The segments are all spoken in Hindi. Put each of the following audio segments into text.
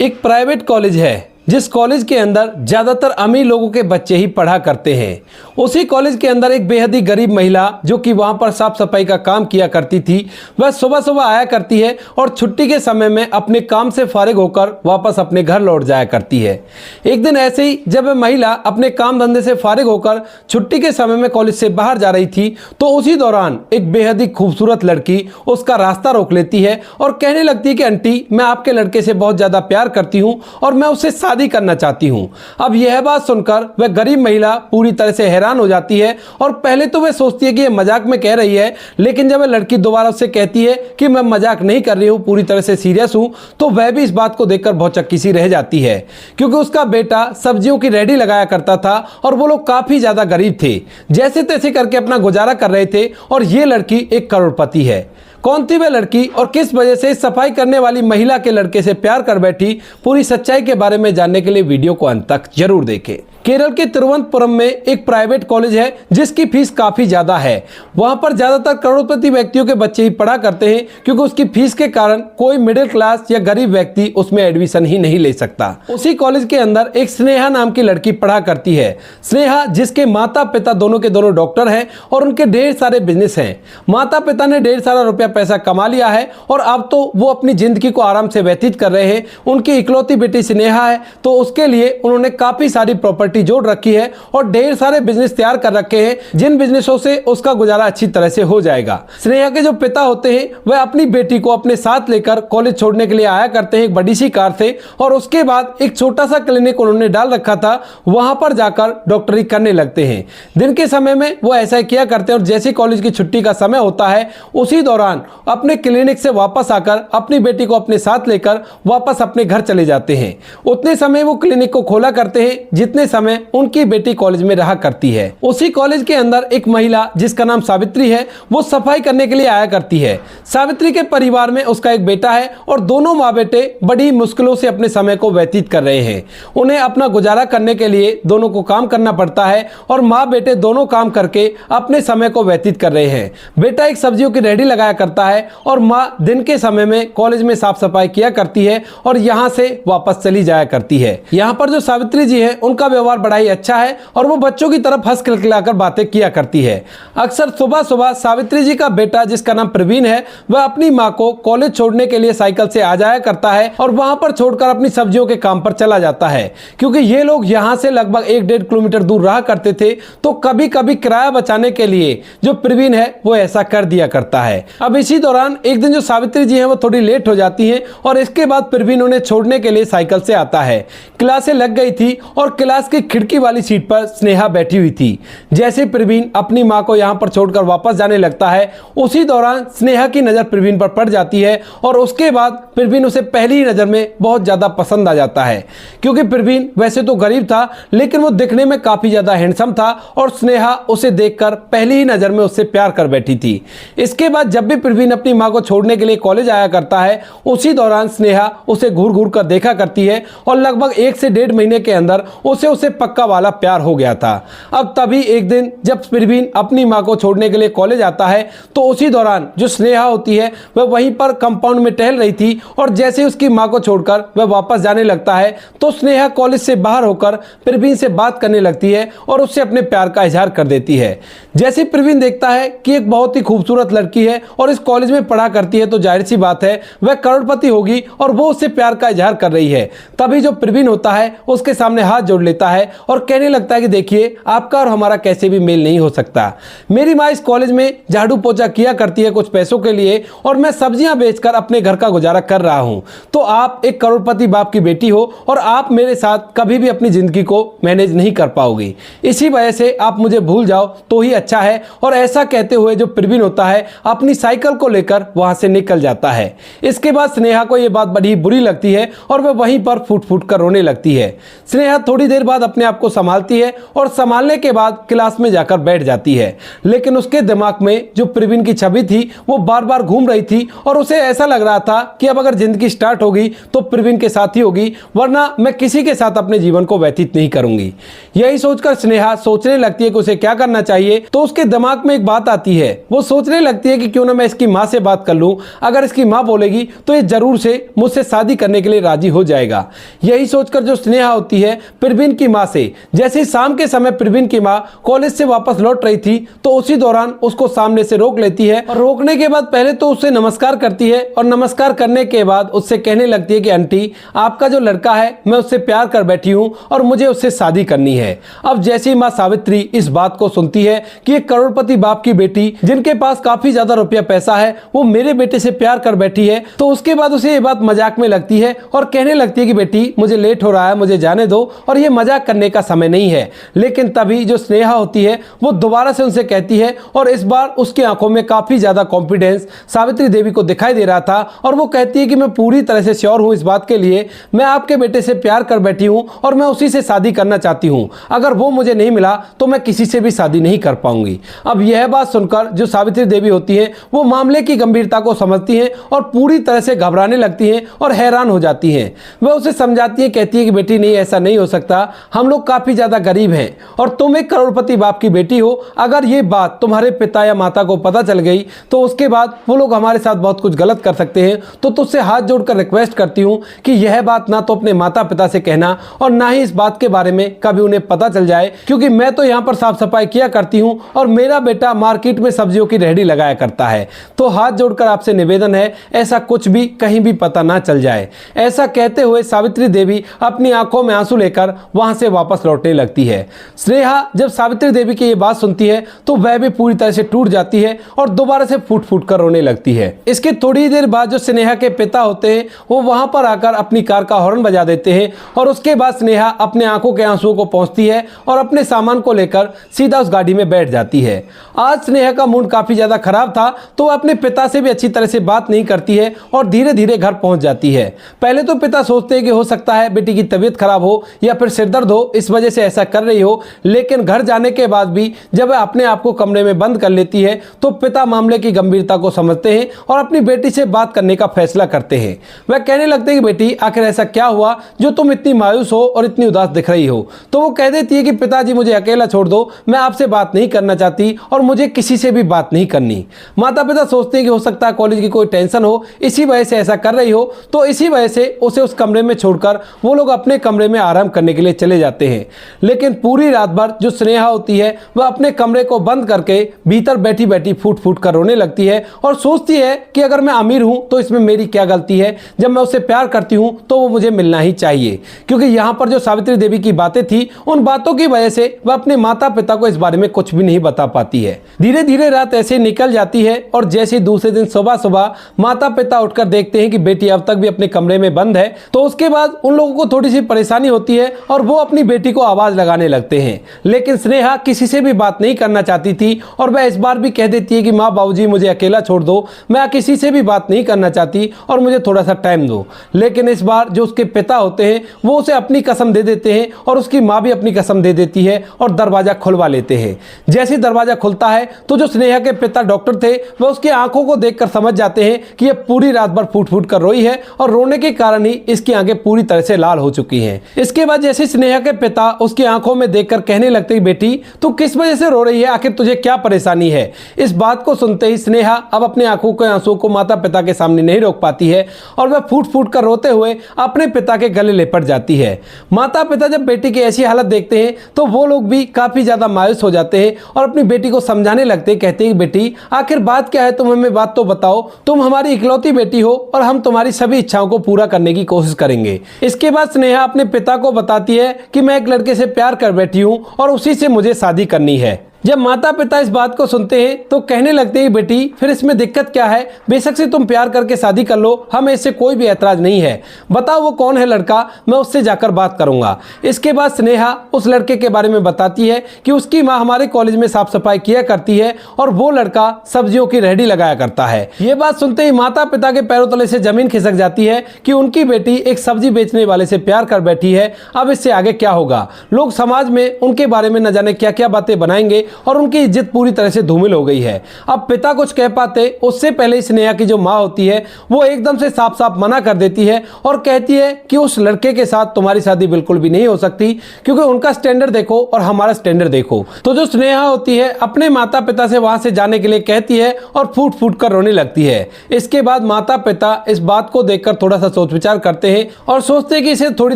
एक प्राइवेट कॉलेज है जिस कॉलेज के अंदर ज़्यादातर अमीर लोगों के बच्चे ही पढ़ा करते हैं। उसी कॉलेज के अंदर एक बेहद ही गरीब महिला जो कि वहाँ पर साफ सफाई का काम किया करती थी, वह सुबह सुबह आया करती है और छुट्टी के समय में अपने काम से फारिग होकर वापस अपने घर लौट जाया करती है। एक दिन ऐसे ही जब वह महिला अपने काम धंधे से फारिग होकर छुट्टी के समय में कॉलेज से बाहर जा रही थी तो उसी दौरान एक बेहद ही खूबसूरत लड़की उसका रास्ता रोक लेती है और कहने लगती है कि आंटी, मैं आपके लड़के से बहुत ज़्यादा प्यार करती हूँ और मैं उससे शादी करना चाहती हूं। अब यह बात सुनकर वह गरीब महिला पूरी तरह से हैरान हो जाती है और पहले तो वह सोचती है कि यह मजाक में कह रही है, लेकिन जब वह लड़की दोबारा उससे कहती है कि मैं मजाक नहीं कर रही हूं, पूरी तरह से सीरियस हूं, तो वह भी इस बात को देखकर बहुत चक्की सी रह जाती है, क्योंकि उसका बेटा सब्जियों की रेहड़ी लगाया करता था और वो लोग काफी ज्यादा गरीब थे, जैसे तैसे करके अपना गुजारा कर रहे थे और ये लड़की एक करोड़पति है। कौन थी वह लड़की और किस वजह से सफाई करने वाली महिला के लड़के से प्यार कर बैठी, पूरी सच्चाई के बारे में जानने के लिए वीडियो को अंत तक जरूर देखें। केरल के तिरुवनंतपुरम में एक प्राइवेट कॉलेज है जिसकी फीस काफी ज्यादा है। वहां पर ज्यादातर करोड़पति व्यक्तियों के बच्चे ही पढ़ा करते हैं, क्योंकि उसकी फीस के कारण कोई मिडिल क्लास या गरीब व्यक्ति उसमें एडमिशन ही नहीं ले सकता। उसी कॉलेज के अंदर एक स्नेहा नाम की लड़की पढ़ा करती है। स्नेहा जिसके माता पिता दोनों के दोनों डॉक्टर हैं और उनके ढेर सारे बिजनेस हैं। माता पिता ने ढेर सारा रुपया पैसा कमा लिया है और अब तो वो अपनी जिंदगी को आराम से व्यतीत कर रहे हैं। उनकी इकलौती बेटी स्नेहा है, तो उसके लिए उन्होंने काफी सारी प्रॉपर्टी जोड़ रखी है और ढेर सारे बिजनेस तैयार कर रखे हैं, जिन बिजनेसों से उसका गुजारा अच्छी तरह से हो जाएगा। स्नेहा के जो पिता होते हैं वह अपनी बेटी को अपने साथ लेकर कॉलेज छोड़ने के लिए आया करते हैं एक बड़ी सी कार से, और उसके बाद एक छोटा सा क्लिनिक उन्होंने डाल रखा था, वहां पर जाकर डॉक्टरी करने लगते हैं। दिन के समय में वो ऐसा किया करते हैं और जैसे कॉलेज की छुट्टी का समय होता है उसी दौरान अपने क्लिनिक से वापस आकर अपनी बेटी को अपने साथ लेकर वापस अपने घर चले जाते हैं। उतने समय वो क्लिनिक को खोला करते हैं जितने समय उनकी बेटी कॉलेज में रहा करती है। उसी कॉलेज के अंदर एक महिला जिसका नाम सावित्री है, वो सफाई करने के लिए आया करती है। सावित्री के परिवार में उसका एक बेटा है और दोनों माँ बेटे बड़ी मुश्किलों से अपने समय को व्यतीत कर रहे हैं। उन्हें अपना गुजारा करने के लिए दोनों को काम करना पड़ता है और माँ बेटे दोनों काम करके अपने समय को व्यतीत कर रहे हैं। बेटा एक सब्जियों की रेहड़ी लगाया करता है और माँ दिन के समय में कॉलेज में साफ सफाई किया करती है और यहाँ से वापस चली जाया करती है। यहाँ पर जो सावित्री जी है उनका व्यवहार बड़ा ही अच्छा है और वो बच्चों की तरफ हंस खिलखिलाकर बातें किया करती है। अक्सर सुबह सुबह सावित्री जी का बेटा जिसका नाम प्रवीण है, वह अपनी माँ को कॉलेज छोड़ने के लिए साइकिल से आ जाया करता है और वहां पर छोड़कर अपनी सब्जियों के काम पर चला जाता है। क्योंकि ये लोग यहाँ से लगभग 1-1.5 किलोमीटर दूर रहा करते थे, तो कभी कभी किराया बचाने के लिए जो प्रवीण है वो ऐसा कर दिया करता है। अब इसी दौरान एक दिन जो सावित्री जी है वो थोड़ी लेट हो जाती है और इसके बाद प्रवीण उन्हें छोड़ने के लिए साइकिल से आता है। क्लासें लग गई थी और क्लास की खिड़की वाली सीट पर स्नेहा बैठी हुई थी। जैसे प्रवीण अपनी मां को यहां पर छोड़कर वापस जाने लगता है, उसी दौरान स्नेहा की नजर प्रवीण पर पड़ जाती है और उसके बाद प्रवीण उसे पहली ही नजर में बहुत ज्यादा पसंद आ जाता है। क्योंकि प्रवीण वैसे तो गरीब था, लेकिन वो दिखने में काफी ज्यादा हैंडसम था और स्नेहा उसे देखकर पहली ही नजर में उससे प्यार कर बैठी थी। इसके बाद जब भी प्रवीण अपनी मां को छोड़ने के लिए कॉलेज आया करता है, उसी दौरान स्नेहा उसे घूर घूर कर देखा करती है और लगभग 1 से 1.5 महीने के अंदर उसे पक्का वाला प्यार हो गया था। अब तभी एक दिन जब प्रवीण अपनी मां को छोड़ने के लिए कॉलेज आता है, तो उसी दौरान जो स्नेहा होती है वह वहीं पर कंपाउंड में टहल रही थी और जैसे उसकी मां को छोड़कर वह वापस जाने लगता है, तो स्नेहा कॉलेज से बाहर होकर प्रवीण से बात करने लगती है और उससे अपने प्यार का इजहार कर देती है। जैसे प्रवीण देखता है कि एक बहुत ही खूबसूरत लड़की है और इस कॉलेज में पढ़ा करती है, तो जाहिर सी बात है वह करोड़पति होगी और वो उससे प्यार का इजहार कर रही है। तभी जो प्रवीण होता है उसके सामने हाथ जोड़ लेता है और कहने लगता है कि देखिए, आपका और हमारा कैसे भी मेल नहीं हो सकता। मेरी माँ इस कॉलेज में झाड़ू पोछा किया करती है कुछ पैसों के लिए और मैं सब्जियां बेचकर अपने घर का गुजारा कर रहा हूं। तो आप एक करोड़पति बाप की बेटी हो और आप मेरे साथ कभी भी अपनी जिंदगी को मैनेज नहीं कर पाओगी। इसी वजह से आप मुझे भूल जाओ तो ही अच्छा है। और ऐसा कहते हुए जो प्रवीण होता है अपनी साइकिल को लेकर वहां से निकल जाता है। इसके बाद स्नेहा को यह बात बड़ी बुरी लगती है और वह वहीं पर फूट फूट कर रोने लगती है। स्नेहा थोड़ी देर बाद अपने आप को संभालती है और संभालने के बाद क्लास में जाकर बैठ जाती है। लेकिन उसके दिमाग में जो प्रवीण की छवि थी वो बार बार घूम रही थी और उसे ऐसा लग रहा था कि अब अगर जिंदगी स्टार्ट होगी तो प्रवीण के साथ ही होगी, वरना मैं किसी के साथ अपने जीवन को व्यतीत नहीं करूंगी। यही सोचकर स्नेहा सोचने लगती है कि उसे क्या करना चाहिए। तो उसके दिमाग में एक बात आती है, वो सोचने लगती है कि क्यों ना मैं इसकी माँ से बात कर लूं, अगर इसकी माँ बोलेगी तो ये जरूर से मुझसे शादी करने के लिए राजी हो जाएगा। यही सोचकर जो स्नेहा होती है प्रवीण की माँ से, जैसे ही शाम के समय प्रवीण की माँ कॉलेज से वापस लौट रही थी तो उसी दौरान उसको सामने से रोक लेती है और रोकने के बाद पहले तो उससे नमस्कार करती है और नमस्कार करने के बाद उससे कहने लगती है कि आंटी, आपका जो लड़का है मैं उससे प्यार कर बैठी हूँ और मुझे उससे शादी करनी है। अब जैसे ही माँ सावित्री इस बात को सुनती है कि एक करोड़पति बाप की बेटी जिनके पास काफी ज्यादा रुपया पैसा है वो मेरे बेटे से प्यार कर बैठी है, तो उसके बाद उसे ये बात मजाक में लगती है और कहने लगती है कि बेटी मुझे लेट हो रहा है, मुझे जाने दो और ये मजाक करने का समय नहीं है। लेकिन तभी जो स्नेहा होती है वो दोबारा से उनसे कहती है और इस बार उसकी आंखों में काफी ज्यादा कॉन्फिडेंस सावित्री देवी को दिखाई दे रहा था और वो कहती है कि मैं पूरी तरह से श्योर हूं इस बात के लिए, मैं आपके बेटे से प्यार कर बैठी हूं और मैं उसी से शादी करना चाहती हूं। अगर वो मुझे नहीं मिला तो मैं किसी से भी शादी नहीं कर पाऊंगी। अब यह बात सुनकर जो सावित्री देवी होती है वो मामले की गंभीरता को समझती हैं और पूरी तरह से घबराने लगती हैं और हैरान हो जाती हैं। वह उसे समझाती है, कहती है कि बेटी नहीं, ऐसा नहीं हो सकता, हम लोग काफी ज्यादा गरीब हैं और तुम एक करोड़पति बाप की बेटी हो। अगर ये बात तुम्हारे पिता या माता को पता चल गई तो उसके बाद वो लोग हमारे साथ बहुत कुछ गलत कर सकते हैं। तो तुझसे हाथ जोड़कर रिक्वेस्ट करती हूँ कि यह बात ना तो अपने माता पिता से कहना और ना ही इस बात के बारे में कभी उन्हें पता चल जाए, क्योंकि मैं तो यहाँ पर साफ सफाई किया करती हूँ और मेरा बेटा मार्केट में सब्जियों की रेहड़ी लगाया करता है। तो हाथ जोड़कर आपसे निवेदन है, ऐसा कुछ भी कहीं भी पता ना चल जाए। ऐसा कहते हुए सावित्री देवी अपनी आंखों में आंसू लेकर वहां से वापस लौटने लगती है। स्नेहा जब सावित्री देवी की ये बात सुनती है तो वह भी पूरी तरह से टूट जाती है और दोबारा से फूट फूट कर रोने लगती है। इसके थोड़ी देर बाद जो स्नेहा के पिता होते हैं वो वहां पर आकर अपनी कार का हॉर्न बजा देते हैं और उसके बाद स्नेहा अपने आंखों के आंसुओं को पोंछती है और अपने सामान को लेकर सीधा उस गाड़ी में बैठ जाती है। आज स्नेहा का मूड काफी ज्यादा खराब था तो वो अपने पिता से भी अच्छी तरह से बात नहीं करती है और धीरे धीरे घर पहुंच जाती है। पहले तो पिता सोचते हैं कि हो सकता है बेटी की तबीयत खराब हो या फिर सिरदर्द हो, इस वजह से ऐसा कर रही हो। लेकिन घर जाने के बाद भी जब वह अपने आप को कमरे में बंद कर लेती है तो पिता मामले की गंभीरता को समझते हैं और अपनी बेटी से बात करने का फैसला करते हैं। वह कहने लगते हैं कि बेटी आखिर ऐसा क्या हुआ जो तुम इतनी मायूस हो और इतनी उदास दिख रही हो। तो वो कह देती है कि पिताजी मुझे अकेला छोड़ दो, मैं आपसे बात नहीं करना चाहती और मुझे किसी से भी बात नहीं करनी। माता पिता सोचते हैं कि हो सकता है कॉलेज की कोई टेंशन हो, इसी वजह से ऐसा कर रही हो। तो इसी वजह से उसे उस कमरे में छोड़कर वो लोग अपने कमरे में आराम करने के लिए चले जाते हैं। लेकिन पूरी रात भर जो स्नेहा होती है वह अपने कमरे को बंद करके भीतर बैठी बैठी फूट फूट कर रोने लगती है और सोचती है कि अगर मैं अमीर हूं तो इसमें मेरी क्या गलती है, जब मैं उससे प्यार करती हूं तो वो मुझे मिलना ही चाहिए। क्योंकि यहां पर जो सावित्री देवी की बातें थी उन बातों की वजह से वह अपने माता पिता को इस बारे में कुछ भी नहीं बता पाती है। धीरे धीरे रात ऐसे निकल जाती है और जैसे दूसरे दिन सुबह सुबह माता पिता उठकर देखते हैं कि बेटी अब तक भी अपने कमरे में बंद है तो उसके बाद उन लोगों को थोड़ी सी परेशानी होती है और वो अपनी बेटी को आवाज लगाने लगते हैं। लेकिन स्नेहा किसी से भी बात नहीं करना चाहती थी और वह इस बार भी कह देती है कि माँ बाबूजी मुझे अकेला छोड़ दो, मैं किसी से भी बात नहीं करना चाहती और मुझे थोड़ा सा टाइम दो। लेकिन इस बार जो उसके पिता होते हैं वो उसे अपनी कसम दे देते हैं और उसकी माँ भी अपनी कसम दे देती है और दरवाजा खुलवा लेते हैं। जैसे दरवाजा खुलता है तो जो स्नेहा के पिता डॉक्टर थे वह उसकी आंखों को देखकर समझ जाते हैं कि यह पूरी रात भर फूट फूट कर रोई है और रोने के कारण ही इसकी आंखें पूरी तरह से लाल हो चुकी हैं। इसके बाद जैसे स्नेहा के पिता उसकी आंखों में देखकर कहने लगते हैं, बेटी तू किस वजह से रो रही है, आखिर तुझे क्या परेशानी है। इस बात को सुनते ही स्नेहा अब अपने आंखों के आंसुओं को माता पिता के सामने नहीं रोक पाती है और वह फूट फूट कर रोते हुए अपने पिता के गले लिपट जाती है। माता पिता जब बेटी की ऐसी हालत देखते हैं तो वो लोग भी काफी ज्यादा मायूस हो जाते हैं और अपनी बेटी को समझाने लगते हैं, कहते हैं बेटी आखिर बात क्या है, तुम हमें बात तो बताओ, तुम हमारी इकलौती बेटी हो और हम तुम्हारी सभी इच्छाओं को पूरा करने की कोशिश करेंगे। इसके बाद स्नेहा अपने पिता को बताती है कि मैं एक लड़के से प्यार कर बैठी हूँ और उसी से मुझे शादी करनी है। जब माता पिता इस बात को सुनते हैं तो कहने लगते हैं बेटी फिर इसमें दिक्कत क्या है, बेशक से तुम प्यार करके शादी कर लो, हमें इससे कोई भी ऐतराज नहीं है, बताओ वो कौन है लड़का, मैं उससे जाकर बात करूंगा। इसके बाद स्नेहा उस लड़के के बारे में बताती है कि उसकी माँ हमारे कॉलेज में साफ सफाई किया करती है और वो लड़का सब्जियों की रेहड़ी लगाया करता है। ये बात सुनते ही माता पिता के पैरों तले से जमीन खिसक जाती है कि उनकी बेटी एक सब्जी बेचने वाले से प्यार कर बैठी है, अब इससे आगे क्या होगा। लोग समाज में उनके बारे में न जाने क्या क्या बातें बनाएंगे और उनकी इज्जत पूरी तरह से धूमिल हो गई है। अब पिता कुछ कह पाते उससे पहले स्नेहा की जो माँ होती है वो एकदम से साफ साफ मना कर देती है और कहती है कि उस लड़के के साथ तुम्हारी शादी बिल्कुल भी नहीं हो सकती, क्योंकि उनका स्टैंडर्ड देखो और हमारा स्टैंडर्ड देखो। तो जो स्नेहा होती है अपने माता पिता से वहां से जाने के लिए कहती है और फूट फूट कर रोने लगती है। इसके बाद माता पिता इस बात को देखकर थोड़ा सा सोच विचार करते हैं और सोचते हैं कि इसे थोड़ी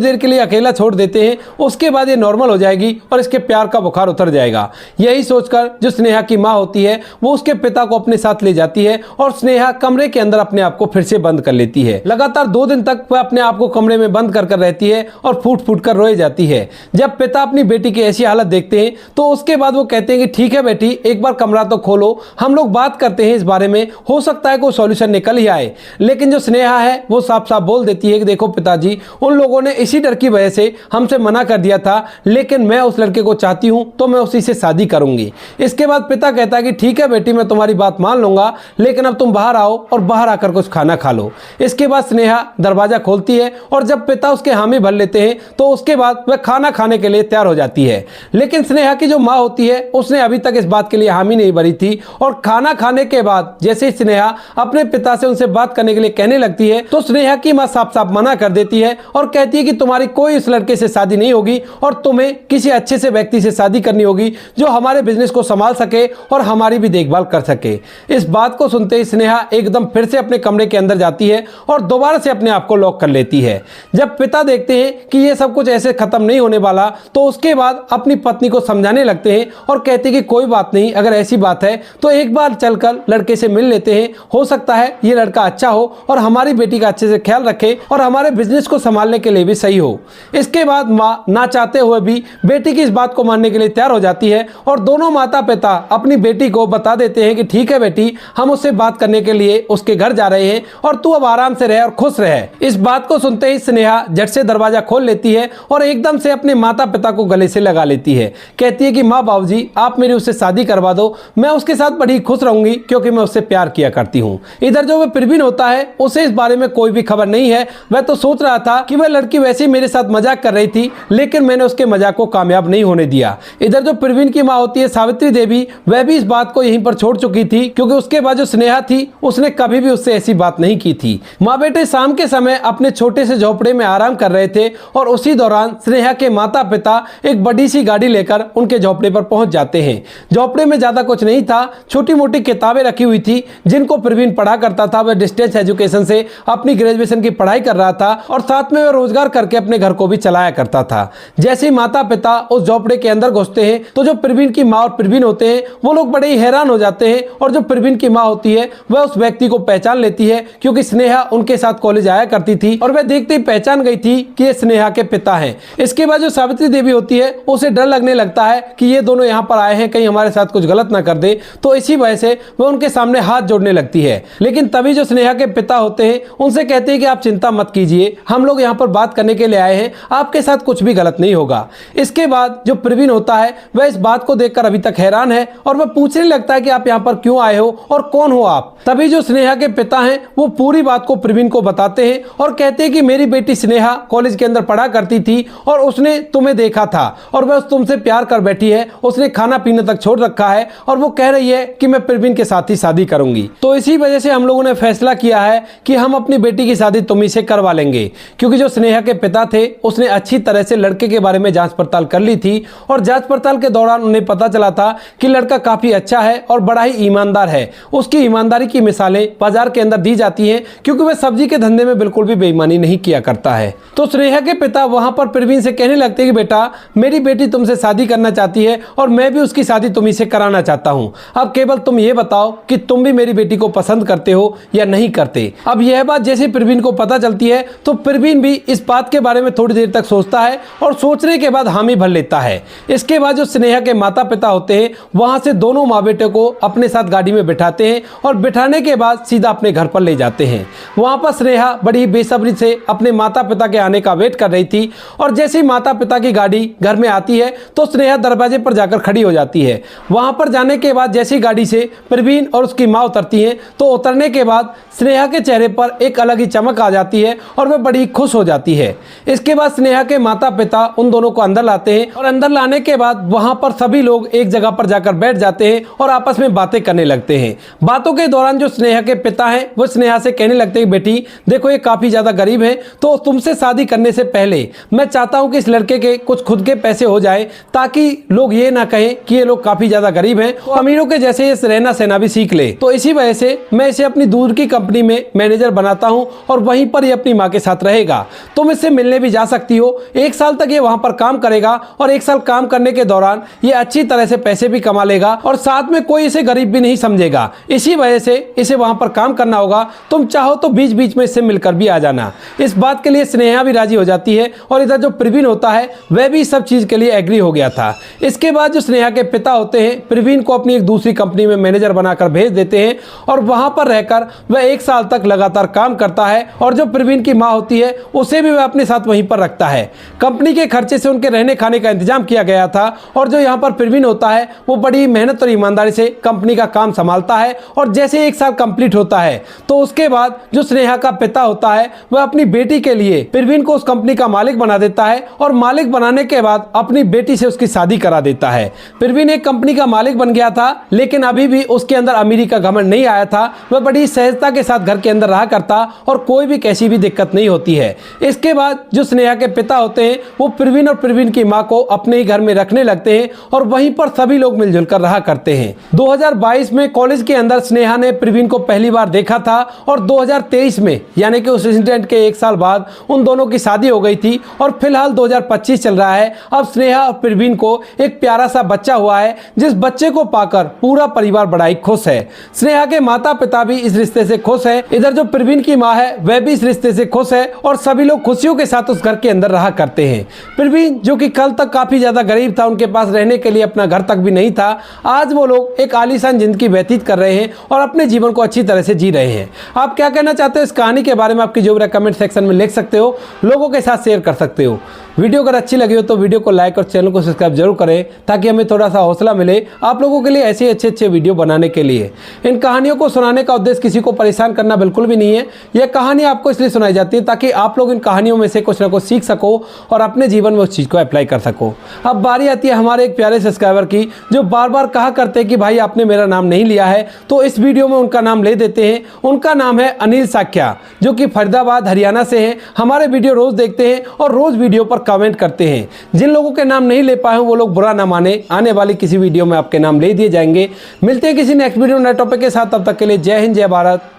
देर के लिए अकेला छोड़ देते हैं, उसके बाद ये नॉर्मल हो जाएगी और इसके प्यार का बुखार उतर जाएगा। यही सोचकर जो स्नेहा की माँ होती है वो उसके पिता को अपने साथ ले जाती है और स्नेहा कमरे के अंदर अपने आप को फिर से बंद कर लेती है। लगातार 2 दिन तक वह अपने आप को कमरे में बंद कर रहती है और फूट फूट कर रोए जाती है। जब पिता अपनी बेटी की ऐसी हालत देखते हैं तो उसके बाद वो कहते हैं कि ठीक है बेटी, एक बार कमरा तो खोलो, हम लोग बात करते हैं इस बारे में, हो सकता है कोई सॉल्यूशन निकल ही आए। लेकिन जो स्नेहा है वो साफ साफ बोल देती है कि देखो पिताजी, उन लोगों ने इसी डर की वजह से हमसे मना कर दिया था, लेकिन मैं उस लड़के को चाहती हूं तो मैं उसी से शादी करूंगी। इसके बाद पिता कहता है कि ठीक है बेटी, मैं तुम्हारी बात मान लूंगा, लेकिन अब तुम बाहर आओ और बाहर आकर कुछ खाना खा लो। इसके बाद स्नेहा दरवाजा खोलती है और जब पिता उसके हामी भर लेते हैं तो उसके बाद वह खाना खाने के लिए तैयार हो जाती है। लेकिन स्नेहा की जो माँ होती है उसने अभी तक इस बात के लिए हामी नहीं भरी थी और खाना खाने के बाद जैसे स्नेहा अपने पिता से उनसे बात करने के लिए कहने लगती है तो स्नेहा की माँ साफ साफ मना कर देती है और कहती है कि तुम्हारी कोई इस लड़के से शादी नहीं होगी और तुम्हें किसी अच्छे से व्यक्ति से शादी करनी होगी जो हमारे बिजनेस को संभाल सके और हमारी भी देखभाल कर सके। इस बात को सुनते ही स्नेहा एकदम फिर से अपने कमरे के अंदर जाती है और दोबारा से अपने आप को लॉक कर लेती है। जब पिता देखते हैं कि ये सब कुछ ऐसे खत्म नहीं होने वाला तो उसके बाद अपनी पत्नी को समझाने लगते हैं और कहते हैं कि कोई बात नहीं, अगर ऐसी बात है तो एक बार चलकर लड़के से मिल लेते हैं, हो सकता है ये लड़का अच्छा हो और हमारी बेटी का अच्छे से ख्याल रखे और हमारे बिजनेस को संभालने के लिए भी सही हो। इसके बाद माँ ना चाहते हुए भी बेटी की इस बात को मानने के लिए तैयार हो जाती है और दोनों माता पिता अपनी बेटी को बता देते हैं कि ठीक है बेटी, हम उससे बात करने के लिए उसके घर जा रहे हैं और तू अब आराम से रहे और खुश रहे। इस बात को सुनते ही स्नेहा झट से दरवाजा खोल लेती है और एकदम से अपने माता पिता को गले से लगा लेती है। कहती है कि माँ बाबूजी, आप मेरी उससे शादी करवा दो, मैं उसके साथ बड़ी खुश रहूंगी क्योंकि मैं उससे प्यार किया करती हूँ। इधर जो वह प्रवीण होता है उसे इस बारे में कोई भी खबर नहीं है। वह तो सोच रहा था कि वह लड़की वैसे ही मेरे साथ मजाक कर रही थी, लेकिन मैंने उसके मजाक को कामयाब नहीं होने दिया। इधर जो प्रवीण की माँ होती है सावित्री देवी, वह भी इस बात को यहीं पर छोड़ चुकी थी क्योंकि उसके बाद जो स्नेहा थी उसने कभी भी उससे ऐसी बात नहीं की थी। माँ बेटे शाम के समय अपने छोटे से झोपड़े में आराम कर रहे थे और उसी दौरान स्नेहा के माता पिता एक बड़ी सी गाड़ी लेकर उनके झोपड़े पर पहुंच जाते हैं। झोपड़े में ज्यादा कुछ नहीं था, छोटी मोटी किताबें रखी हुई थी जिनको प्रवीण पढ़ा करता था। वह डिस्टेंस एजुकेशन से अपनी ग्रेजुएशन की पढ़ाई कर रहा था और साथ में वह रोजगार करके अपने घर को भी चलाया करता था। जैसे ही माता पिता उस झोपड़े के अंदर घुसते हैं तो जो प्रवीण की माँ और प्रवीण होते हैं वो लोग बड़े ही हैरान हो जाते हैं और जो प्रवीण की माँ होती है वह उस व्यक्ति को पहचान लेती है क्योंकि स्नेहा उनके साथ कॉलेज आया करती थी और वह देखते ही पहचान गई थी कि ये स्नेहा के पिता हैं। इसके बाद जो सावित्री देवी होती है उसे डर लगने लगता है कि ये दोनों यहाँ पर आए हैं, कहीं हमारे साथ कुछ गलत ना कर दे, तो इसी वजह से वह उनके सामने हाथ जोड़ने लगती है। लेकिन तभी जो स्नेहा के पिता होते हैं उनसे कहते हैं कि आप चिंता मत कीजिए, हम लोग यहाँ पर बात करने के लिए आए हैं, आपके साथ कुछ भी गलत नहीं होगा। इसके बाद जो प्रवीण होता है वह इस बात को देखकर अभी तक हैरान है और वह पूछने लगता है कि आप यहाँ पर क्यों आए हो और कौन हो आप। तभी जो स्नेहा के पिता हैं वो पूरी बात को प्रवीण को बताते हैं और कहते हैं कि मेरी बेटी स्नेहा कॉलेज के अंदर पढ़ा करती थी और उसने तुम्हें देखा था और वह तुमसे प्यार कर बैठी है, उसने खाना पीना तक छोड़ रखा है और वो कह रही है कि मैं प्रवीण के साथ ही शादी करूंगी। तो इसी वजह से हम लोगों ने फैसला किया है कि हम अपनी बेटी की शादी तुम्ही से करवा लेंगे, क्योंकि जो स्नेहा के पिता थे उसने अच्छी तरह से लड़के के बारे में जांच पड़ताल कर ली थी और जांच पड़ताल के दौरान उन्हें पता चला था कि लड़का काफी अच्छा है और बड़ा ही ईमानदार है। उसकी ईमानदारी की मिसालें बाजार के अंदर दी जाती हैं क्योंकि वह सब्जी के धंधे में बिल्कुल भी बेईमानी नहीं किया करता है। तो स्नेहा के पिता वहां पर प्रवीण से कहने लगते हैं कि बेटा, मेरी बेटी तुमसे शादी करना चाहती है और मैं भी उसकी शादी तुम्ही से कराना चाहता हूं। अब केवल तुम ये बताओ कि तुम भी मेरी बेटी को पसंद करते हो या नहीं करते। अब यह बात जैसे प्रवीण को पता चलती है तो प्रवीण भी इस बात के बारे में थोड़ी देर तक सोचता है और सोचने के बाद हामी भर लेता है। इसके बाद जो स्नेहा के माता पिता पिता होते हैं वहां से दोनों माँ बेटे को अपने साथ गाड़ी में बिठाते हैं और बिठाने के बाद सीधा अपने घर पर ले जाते हैं। वहां पर स्नेहा बड़ी बेसब्री से अपने माता पिता के आने का वेट कर रही थी और जैसे ही माता पिता की गाड़ी घर में आती है तो स्नेहा दरवाजे पर जाकर खड़ी हो जाती है। वहां पर जाने के बाद जैसी गाड़ी से प्रवीण और उसकी माँ उतरती हैं तो उतरने के बाद स्नेहा के चेहरे पर एक अलग ही चमक आ जाती है और वह बड़ी खुश हो जाती है। इसके बाद स्नेहा के माता पिता उन दोनों को अंदर लाते हैं और अंदर लाने के बाद वहां पर सभी लोग एक जगह पर जाकर बैठ जाते हैं और आपस में बातें करने लगते हैं। बातों के दौरान जो स्नेहा के पिता हैं वो स्नेहा से कहने लगते हैं, बेटी देखो ये काफी ज्यादा गरीब है, तो तुमसे शादी करने से पहले मैं चाहता हूं कि इस लड़के के कुछ खुद के पैसे हो जाए ताकि लोग ये ना कहें कि ये लोग काफी ज्यादा गरीब हैं, तो अमीरों के जैसे ये रहना सहना भी सीख ले। तो इसी वजह से मैं इसे अपनी दूर की कंपनी में मैनेजर बनाता हूं और वहीं पर ये अपनी माँ के साथ रहेगा। तुम इससे मिलने भी जा सकती हो, 1 साल तक ये वहां पर काम करेगा और 1 साल काम करने के दौरान ये अच्छी तरह से पैसे भी कमा लेगा और साथ में कोई इसे गरीब भी नहीं समझेगा। इसी वजह से इसे वहां पर काम करना होगा, तुम चाहो तो बीच बीच में इससे मिलकर भी आ जाना। इस बात के लिए स्नेहा भी राजी हो जाती है और इधर जो प्रवीण होता है वह भी सब चीज के लिए एग्री हो गया था। इसके बाद जो स्नेहा के पिता होते हैं प्रवीण को अपनी एक दूसरी कंपनी में मैनेजर बनाकर भेज देते हैं और वहां पर रहकर वह 1 साल तक लगातार काम करता है और जो प्रवीण की माँ होती है उसे भी वह अपने साथ वहीं पर रखता है। कंपनी के खर्चे से उनके रहने खाने का इंतजाम किया गया था और जो यहाँ पर प्रवीण होता है वो बड़ी मेहनत और ईमानदारी से कंपनी का काम संभालता है और जैसे 1 साल कंप्लीट होता है तो उसके बाद जो स्नेहा का पिता होता है वह अपनी बेटी के लिए प्रवीण को उस कंपनी का मालिक बना देता है और मालिक बनाने के बाद अपनी बेटी से उसकी शादी करा देता है। प्रवीण एक कंपनी का मालिक बन गया था लेकिन अभी भी उसके अंदर अमीरी का घमंड नहीं आया था। वह बड़ी सहजता के साथ घर के अंदर रहा करता और कोई भी कैसी भी दिक्कत नहीं होती है। इसके बाद जो स्नेहा के पिता होते हैं वो प्रवीण और प्रवीण की मां को अपने ही घर में रखने लगते हैं और वहीं पर सभी लोग मिलजुल कर रहा करते हैं। 2022 में कॉलेज के अंदर स्नेहा ने प्रवीण को पहली बार देखा था और 2023 में यानी कि उस इंसिडेंट के 1 साल बाद उन दोनों की शादी हो गई थी और फिलहाल 2025 चल रहा है। अब स्नेहा और प्रवीण को एक प्यारा सा बच्चा हुआ है जिस बच्चे को पाकर पूरा परिवार बड़ा ही खुश है। स्नेहा के माता पिता भी इस रिश्ते से खुश है, इधर जो प्रवीण की माँ है वह भी इस रिश्ते से खुश है और सभी लोग खुशियों के साथ उस घर के अंदर रहा करते हैं। प्रवीण जो कि कल तक काफी ज्यादा गरीब था, उनके पास रहने के लिए अपना घर तक भी नहीं था, आज वो लोग एक आलीशान जिंदगी व्यतीत कर रहे हैं और अपने जीवन को अच्छी तरह से जी रहे हैं। आप क्या कहना चाहते हो इस कहानी के बारे में? आपकी जो कमेंट सेक्शन में लिख सकते हो, लोगों के साथ शेयर कर सकते हो। वीडियो अगर अच्छी लगी हो तो वीडियो को लाइक और चैनल को सब्सक्राइब जरूर करें ताकि हमें थोड़ा सा हौसला मिले आप लोगों के लिए ऐसे अच्छे वीडियो बनाने के लिए। इन कहानियों को सुनाने का उद्देश्य किसी को परेशान करना बिल्कुल भी नहीं है। यह कहानी आपको इसलिए सुनाई जाती है ताकि आप लोग इन कहानियों में से कुछ ना कुछ सीख सको और अपने जीवन में उस चीज़ को अप्लाई कर सको। अब बारी आती है हमारे एक प्यारे सब्सक्राइबर की जो बार बार कहा करते हैं कि भाई आपने मेरा नाम नहीं लिया है, तो इस वीडियो में उनका नाम ले देते हैं। उनका नाम है अनिल साख्या जो कि फरीदाबाद हरियाणा से हैं। हमारे वीडियो रोज देखते हैं और रोज वीडियो पर कमेंट करते हैं। जिन लोगों के नाम नहीं ले पाए वो लोग बुरा ना माने, आने वाली किसी वीडियो में आपके नाम ले दिए जाएंगे। मिलते हैं किसी नेक्स्ट वीडियो नए टॉपिक के साथ, तब तक के लिए जय हिंद, जय भारत,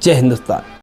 जय हिंदुस्तान।